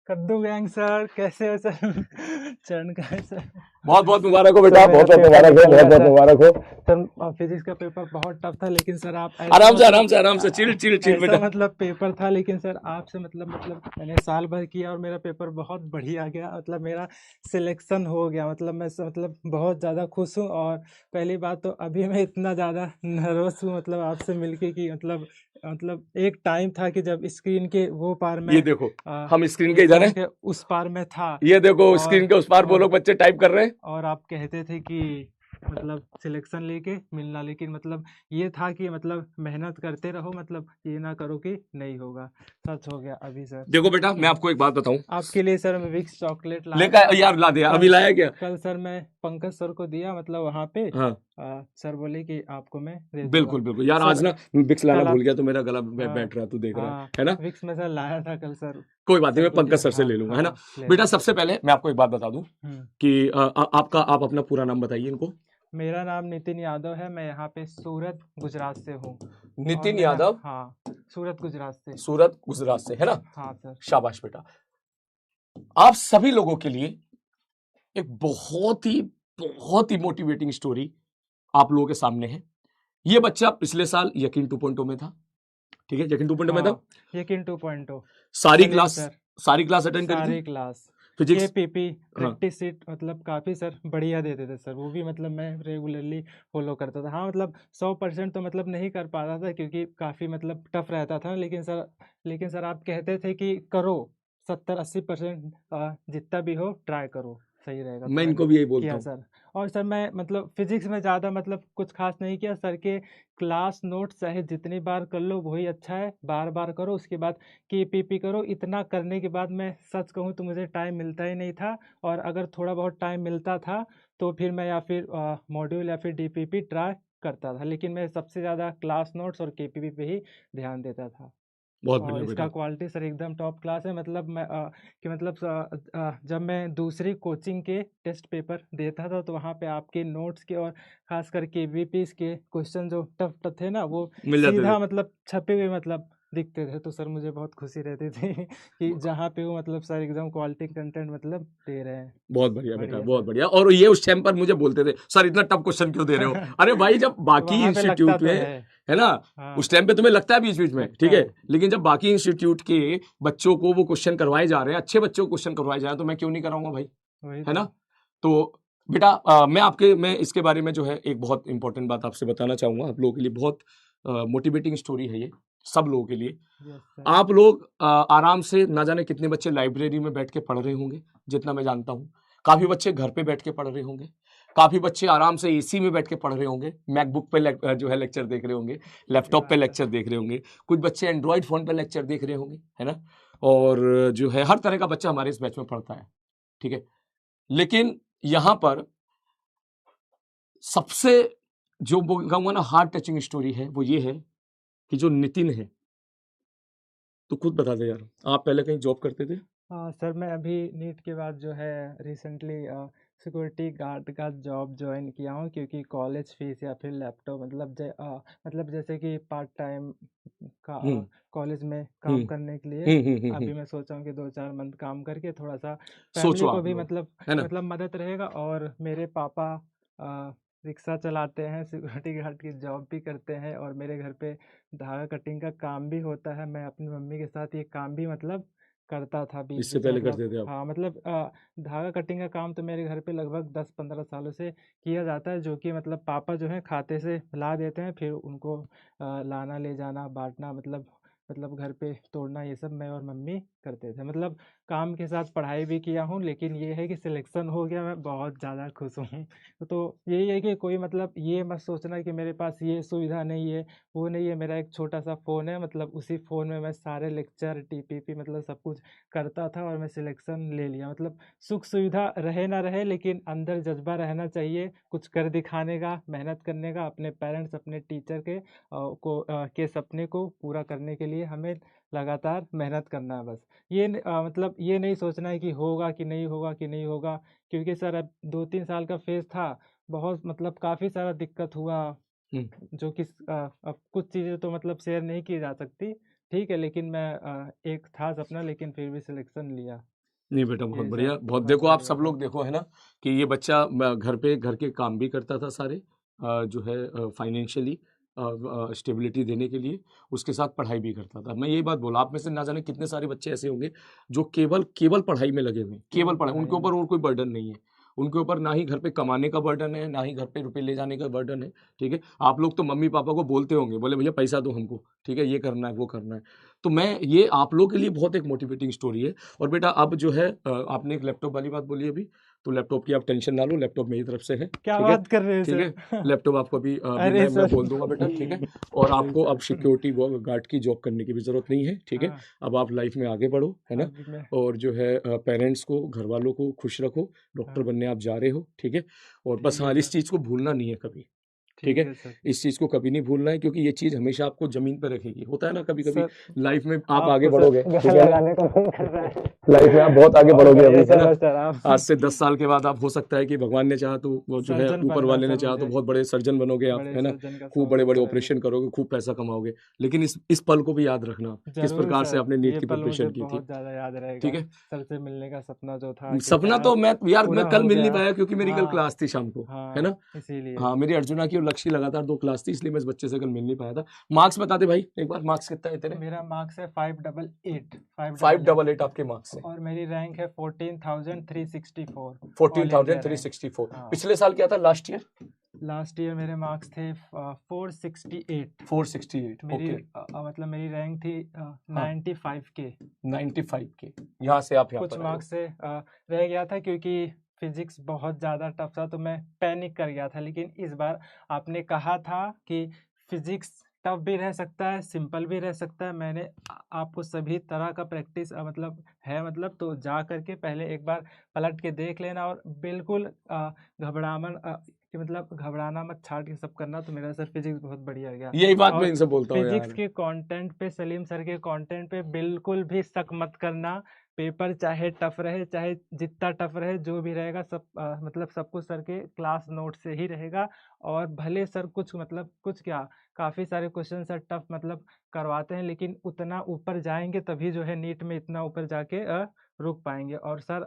कद्दू gang sir, कैसे हो सर? चरण का है सर। बहुत बहुत मुबारक हो सर बेटा, मेरा बहुत बहुत पेपर मुबारक हो, निकल बहुत गया बहुत सर। मुबारक हो। सर फिजिक्स का पेपर बहुत टफ था, लेकिन सर आप ऐसा आराम से मतलब आराम से आराम से, चिल चिल चिल ऐसा बेटा। मतलब पेपर था, लेकिन सर आपसे मतलब मैंने साल भर किया और मेरा पेपर बहुत बढ़िया गया। मतलब मेरा सिलेक्शन हो गया। मतलब मतलब बहुत ज़्यादा खुश हूँ। और पहली बात तो अभी मैं इतना ज़्यादा नर्वस हूँ मतलब आपसे मिलके कि मतलब एक टाइम था कि जब स्क्रीन के वो पार ये में देखो, हम स्क्रीन के इधर प्लेटफॉर्म हैं, के उस पार में था। ये देखो और स्क्रीन के उस पार वो और लोग बच्चे टाइप कर रहे हैं। और आप कहते थे कि मतलब सिलेक्शन लेके मिलना, लेकिन मतलब ये था कि मतलब मेहनत करते रहो, मतलब ये ना करो कि नहीं होगा। सच हो गया अभी सर। देखो बेटा, मैं आपको एक बात बताऊं, आपके लिए सर मैं विक्स चॉकलेट लाया लेकर था। यार ला दिया, अभी कल लाया क्या? कल सर मैं पंकज सर को दिया, मतलब वहाँ पे हाँ सर बोले कि आपको मैं दे दूंगा। बिल्कुल बिल्कुल यार, आज सर ना बिक्स लाना कल भूल आप गया तो मेरा गला हाँ बैठ रहा, तू देख रहा हाँ है ना। विक्स में सर लाया था कल सर। कोई बात नहीं, सर मैं को पंकज दिया, सर से हाँ ले लूंगा, है ना। हाँ ले बेटा लेना। सबसे पहले मैं आपको एक बात बता दूं हम्म। कि आपका, आप अपना पूरा नाम बताइए इनको। मेरा नाम नितिन यादव है, मैं यहाँ पे सूरत गुजरात से हूँ। और नितिन मेरा, यादव, हाँ, सूरत गुजरात से। सूरत गुजरात से, है ना। हाँ सर। शाबाश बेटा। आप सभी लोगों के लिए एक बहुत ही मोटिवेटिंग स्टोरी आप लोगों के सामने है। ये बच्चा पिछले साल यकीन 2.0 में था, ठीक है, यकीन 2.0 में था। हाँ यकीन 2.0 सारी सलीम क्लास, सर। सारी क्लास अटेंड करी थी, सारी क्लास फिजिक्स। केपीपी हाँ, प्रैक्टिस सीट मतलब काफ़ी सर बढ़िया देते थे सर। वो भी मतलब मैं रेगुलरली फॉलो करता था। हाँ मतलब 100% तो मतलब नहीं कर पाता था, क्योंकि काफ़ी मतलब टफ रहता था। लेकिन सर आप कहते थे कि करो 70-80% जितना भी हो ट्राई करो, सही रहेगा। तो मैं मैंने इनको भी यही बोलता किया हूँ। सर। और सर मैं मतलब फिजिक्स में ज़्यादा मतलब कुछ खास नहीं किया सर के। क्लास नोट चाहे जितनी बार कर लो वही अच्छा है, बार बार करो। उसके बाद केपीपी करो। इतना करने के बाद मैं सच कहूँ तो मुझे टाइम मिलता ही नहीं था। और अगर थोड़ा बहुत टाइम मिलता था तो फिर मैं या फिर मॉड्यूल या फिर डीपीपी ट्राई करता था, लेकिन मैं सबसे ज़्यादा क्लास नोट्स और केपीपी पे ही ध्यान देता था। बहुत और बढ़िया इसका बेटा। क्वालिटी सर एकदम टॉप क्लास है। मतलब मैं कि मतलब जब मैं दूसरी कोचिंग के टेस्ट पेपर देता था तो वहाँ पे आपके नोट्स के और खास करके वीपीस के क्वेश्चन जो टफ टफ थे ना, वो मिल जाते थे। सीधा मतलब छपे हुए मतलब दिखते थे। तो सर मुझे बहुत खुशी रहती थी कि जहाँ पे वो मतलब सर एकदम क्वालिटी कंटेंट मतलब दे रहे हैं। बहुत बढ़िया बेटा, बढ़िया बहुत सर। बढ़िया। और ये उस टाइम पर मुझे बोलते थे, सर इतना टफ क्वेश्चन क्यों दे रहे हो? अरे भाई, जब बाकी वहाँ पे लगता इंस्टीट्यूट तो में, है। है ना, हाँ उस टाइम पे तुम्हें लगता है बीच बीच में, लगता ठीक है, है। लेकिन जब बाकी इंस्टीट्यूट के बच्चों को वो क्वेश्चन करवाए जा रहे हैं, अच्छे बच्चों को क्वेश्चन करवाए जा रहे हैं, तो मैं क्यों नहीं कराऊंगा भाई, वही है तो। ना। तो बेटा, मैं इसके बारे में जो है एक बहुत इंपॉर्टेंट बात आपसे बताना चाहूंगा। आप लोगों के लिए बहुत मोटिवेटिंग स्टोरी है ये, सब लोगों के लिए। Yes sir. आप लोग आराम से, ना जाने कितने बच्चे लाइब्रेरी में बैठ के पढ़ रहे होंगे, जितना मैं जानता हूँ। काफी बच्चे घर पे बैठ के पढ़ रहे होंगे, काफी बच्चे आराम से एसी में बैठ के पढ़ रहे होंगे, मैकबुक पे जो है लेक्चर देख रहे होंगे, सही लैपटॉप पे बात है। लेक्चर देख रहे होंगे, कुछ बच्चे एंड्रॉइड फोन पे लेक्चर देख रहे होंगे, है ना। और जो है हर तरह का बच्चा हमारे इस बैच में पढ़ता है, ठीक है। लेकिन यहाँ पर सबसे जो कहूंगा ना हार्ट टचिंग स्टोरी है, वो ये है कि जो नितिन है, तो खुद बता दे यार, आप पहले कहीं जॉब करते थे? हाँ सर, मैं अभी नीट के बाद जो है रिसेंटली सिक्योरिटी गार्ड का जॉब ज्वाइन किया हूँ, क्योंकि कॉलेज फीस या फिर लैपटॉप मतलब जैसे कि पार्ट टाइम का हम्म कॉलेज में काम हम्म करने के लिए हम्म हम्म हम्म हम्म। अभी मैं सोचा हूँ कि 2-4 मंथ काम करके थोड़ा सा सोचो फैमिली को आप भी लोग, मतलब है ना। मतलब मदद रहेगा। और मेरे पापा रिक्शा चलाते हैं, सिक्योरिटी गार्ड की जॉब भी करते हैं, और मेरे घर पे धागा कटिंग का काम भी होता है। मैं अपनी मम्मी के साथ ये काम भी मतलब करता था बीच इससे बीच में। पहले मतलब करते थे आप? हाँ मतलब धागा कटिंग का काम तो मेरे घर पे लगभग 10-15 सालों से किया जाता है, जो कि मतलब पापा जो है खाते से ला देते हैं, फिर उनको लाना ले जाना बांटना मतलब घर पे तोड़ना, ये सब मैं और मम्मी करते थे। मतलब काम के साथ पढ़ाई भी किया हूँ, लेकिन ये है कि सिलेक्शन हो गया, मैं बहुत ज़्यादा खुश हूँ। तो यही है कि कोई मतलब ये मत सोचना कि मेरे पास ये सुविधा नहीं है, वो नहीं है। मेरा एक छोटा सा फ़ोन है, मतलब उसी फ़ोन में मैं सारे लेक्चर टीपीपी मतलब सब कुछ करता था, और मैं सिलेक्शन ले लिया। मतलब सुख सुविधा रहे ना रहे, लेकिन अंदर जज्बा रहना चाहिए कुछ कर दिखाने का, मेहनत करने का। अपने पेरेंट्स अपने टीचर के सपने को पूरा करने के लिए हमें लगातार मेहनत करना है बस। मतलब ये नहीं सोचना है कि होगा कि नहीं होगा कि नहीं होगा, क्योंकि सर अब 2-3 साल का फेज़ था। बहुत मतलब काफ़ी सारा दिक्कत हुआ, हम्म। जो कि अब कुछ चीज़ें तो मतलब शेयर नहीं की जा सकती, ठीक है। लेकिन मैं एक था सपना, लेकिन फिर भी सिलेक्शन लिया। नहीं बेटा, बहुत यही बढ़िया, सब बहुत। बहुत देखो आप सारी सब लोग बातें। देखो, है ना, कि ये बच्चा घर के काम भी करता था सारे, जो है फाइनेंशियली स्टेबिलिटी देने के लिए, उसके साथ पढ़ाई भी करता था। मैं यही बात बोला, आप में से ना जाने कितने सारे बच्चे ऐसे होंगे जो केवल केवल पढ़ाई में लगे हुए हैं, केवल केवल पढ़ाई, पढ़ाई उनके में। ऊपर और कोई बर्डन नहीं है, उनके ऊपर ना ही घर पे कमाने का बर्डन है, ना ही घर पे रुपए ले जाने का बर्डन है। ठीक है, आप लोग तो मम्मी पापा को बोलते होंगे, बोले भैया पैसा दो हमको, ठीक है, ये करना है वो करना है। तो मैं, ये आप लोग के लिए बहुत एक मोटिवेटिंग स्टोरी है। और बेटा अब जो है आपने एक लैपटॉप वाली बात बोली अभी, तो लैपटॉप की आप टेंशन ना लो, लैपटॉप मेरी तरफ से है। क्या ठीक है, बात कर रहे हैं ठीक है, सर? लैपटॉप आपको अभी अरे मैं सर। बोल दूंगा बेटा, ठीक है। और नहीं आपको अब सर। सिक्योरिटी गार्ड की जॉब करने की भी जरूरत नहीं है, ठीक है। हाँ, अब आप लाइफ में आगे बढ़ो, है ना। अभी मैं। और जो है पेरेंट्स को, घर वालों को खुश रखो, डॉक्टर हाँ, बनने आप जा रहे हो, ठीक है। और बस ठीक है हाँ, इस सर। चीज़ को भूलना नहीं है कभी, ठीक ठीक है। है सर। इस चीज़ को कभी नहीं भूलना है, क्योंकि ये चीज़ हमेशा आपको ज़मीन पर रखेगी। होता है ना कभी कभी सर लाइफ में आप आगे आपको सर बढ़ोगे, गाना ठीक है, लगाने का मन कर रहा है। लाइफ में आप बहुत आगे बहुत बढ़ोगे अभी, बढ़िया है ना। चलो सर आप। आज से 10 साल के बाद आप, हो सकता है कि भगवान ने चाहा तो वो जो है सर्जन ऊपर बनना वाले ने सर चाहा तो मुझे, बहुत बड़े सर्जन बनोगे आप, बड़े है ना। सर्जन का खूब बड़े सौभाग्य बड़े लगे। ऑपरेशन करोगे, खूब पैसा कमाओगे। लेकिन इस पल को भी याद रखना, किस जरूर प्रकार से सर, आपने नीट ये की पल मुझे प्रिपरेशन की थी, बहुत ज्यादा याद ठीक रहेगा। है। सर से मिलने का सपना जो था सपना आखिरकार तो मैं यार, मैं पूरा कल हो मिल नहीं गया। पाया क्योंकि मेरी कल हाँ। क्लास थी शाम को, है हाँ, ना। इसीलिए। हाँ, मेरी अर्जुना की और लक्ष्य की लगातार 2 क्लास थी, इसलिए मैं इस बच्चे से कल मिल नहीं पाया था। मार्क्स बता दे भाई एक बार, मार्क्स कितना है तेरे? मेरा मार्क्स है 588, 588। 588 आपके मार्क्स है। और मेरी रैंक है 14,364 ऑल इंडिया रैंक। 14,364। हाँ, पिछले साल क्या था, लास्ट ईयर? लास्ट ईयर मेरे मार्क्स थे 468। 468, मेरी ओके। मतलब मेरी रैंक थी हाँ, 95 के। 95 के, यहाँ से आप यहाँ कुछ पर आए हो। मार्क्स से रह गया था क्योंकि फिजिक्स बहुत ज़्यादा टफ था, तो मैं पैनिक कर गया था। लेकिन इस बार आपने कहा था कि फिजिक्स टफ भी रह सकता है, सिंपल भी रह सकता है। मैंने आपको सभी तरह का प्रैक्टिस मतलब तो जा करके पहले एक बार पलट के देख लेना, और बिल्कुल घबराना मत, छाट के सब करना। तो मेरा सर फिजिक्स बहुत बढ़िया गया। यही बात मैं और इनसे बोलता हूँ फिजिक्स यार। के कंटेंट पे, सलीम सर के कंटेंट पे बिल्कुल भी शक मत करना। पेपर चाहे टफ रहे, चाहे जितना टफ रहे, जो भी रहेगा सब सब कुछ सर के क्लास नोट से ही रहेगा। और भले सर कुछ क्या, काफ़ी सारे क्वेश्चन सर टफ करवाते हैं, लेकिन उतना ऊपर जाएंगे तभी जो है नीट में इतना ऊपर जाके रुक पाएंगे। और सर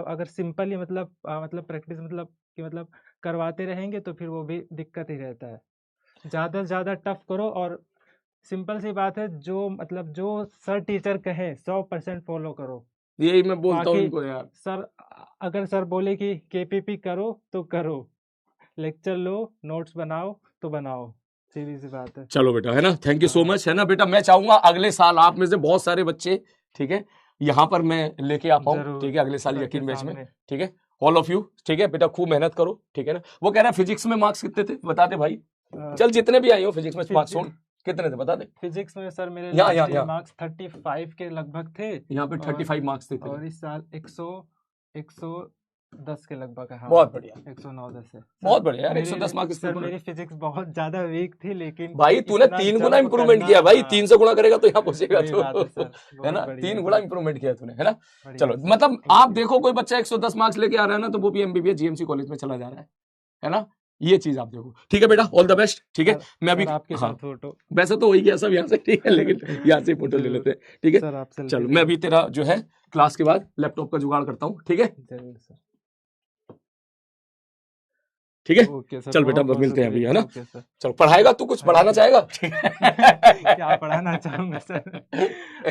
अगर सिंपल ही प्रैक्टिस करवाते रहेंगे तो फिर वो भी दिक्कत ही रहता है। ज़्यादा से ज़्यादा टफ करो, और सिंपल सी बात है, जो सर टीचर कहें 100% फॉलो करो। यही मैं बोलता हूँ बाकी इनको यार। सर, अगर सर बोले कि केपीपी करो तो करो, लेक्चर लो, नोट्स बनाओ तो बनाओ, सीधी सी बात है। चलो बेटा, है ना, थैंक यू सो हाँ, मच, है ना बेटा। मैं चाहूंगा अगले साल आप में से बहुत सारे बच्चे, ठीक है, यहाँ पर मैं लेके आ पाऊँ, जरूर ठीक है, अगले साल सर के यकीन बैच में, सामने। ठीक है। ऑल ऑफ यू, ठीक है बेटा, खूब मेहनत करो, ठीक है ना। वो कह रहा है फिजिक्स में मार्क्स कितने थे, बता दे भाई। चल जितने भी आए हो फिजिक्स में मार्क्स छोड़, कितने थे बता दे। फिजिक्स में सर मेरे यहाँ लास्ट ईयर यहाँ मार्क्स 35 के लगभग थे। यहाँ पे और 35 मार्क्स थे तेरे। और इस साल 110 के लगभग है। हाँ, बहुत बढ़िया, 109-10 है बहुत सर। बढ़िया यार, मेरी 110 मार्क्स इसके सर ऊपर। मेरी फिजिक्स बहुत ज्यादा वीक थी, लेकिन भाई तूने इतना 3 गुना जंप इंप्रूवमेंट करना, किया भाई, हाँ, 3 से गुणा करेगा तो यहाँ पहुंचेगा वही तो, बात है सर। है बहुत ना, बढ़िया 3 गुना सर, इंप्रूवमेंट किया तूने, है ना। बढ़िया चलो, सर। मतलब थैंक आप यू। देखो कोई बच्चा 110 मार्क्स लेके आ रहा है ना, तो वो भी एमबीबीएस जीएमसी कॉलेज में चला जा रहा है ना। ये चीज आप देखो, ठीक है बेटा, ऑल द बेस्ट, ठीक है। सर मैं अभी, सर आपके हाँ, साथ फोटो। वैसे तो वही गया सब यहाँ से, ठीक है, लेकिन यहाँ से फोटो ले जरूर लेते हैं, ठीक है। सर, आप सेल्फी चलो, ले मैं लो। अभी तेरा जो है क्लास के बाद लैपटॉप का जुगाड़ करता हूँ, ठीक है, जरूर सर। ठीक है। ओके सर, चल बेटा, बहुत बहुत मिलते हैं अभी, है शुक्रिया। ना। Okay sir. चलो, पढ़ाएगा तू, कुछ हाँ पढ़ाना जी। चाहेगा, ठीक क्या पढ़ाना है। चाहूंगा सर,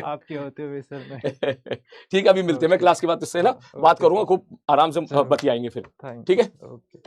आपके होते हुए सर मैं। ठीक है, अभी मिलते हैं, मैं ओके क्लास के बाद तुझसे ना हाँ, बात ओके करूंगा, सर, खूब आराम से जरूर। बतियाएंगे फिर, थैंक ठीक यू, है। ओके।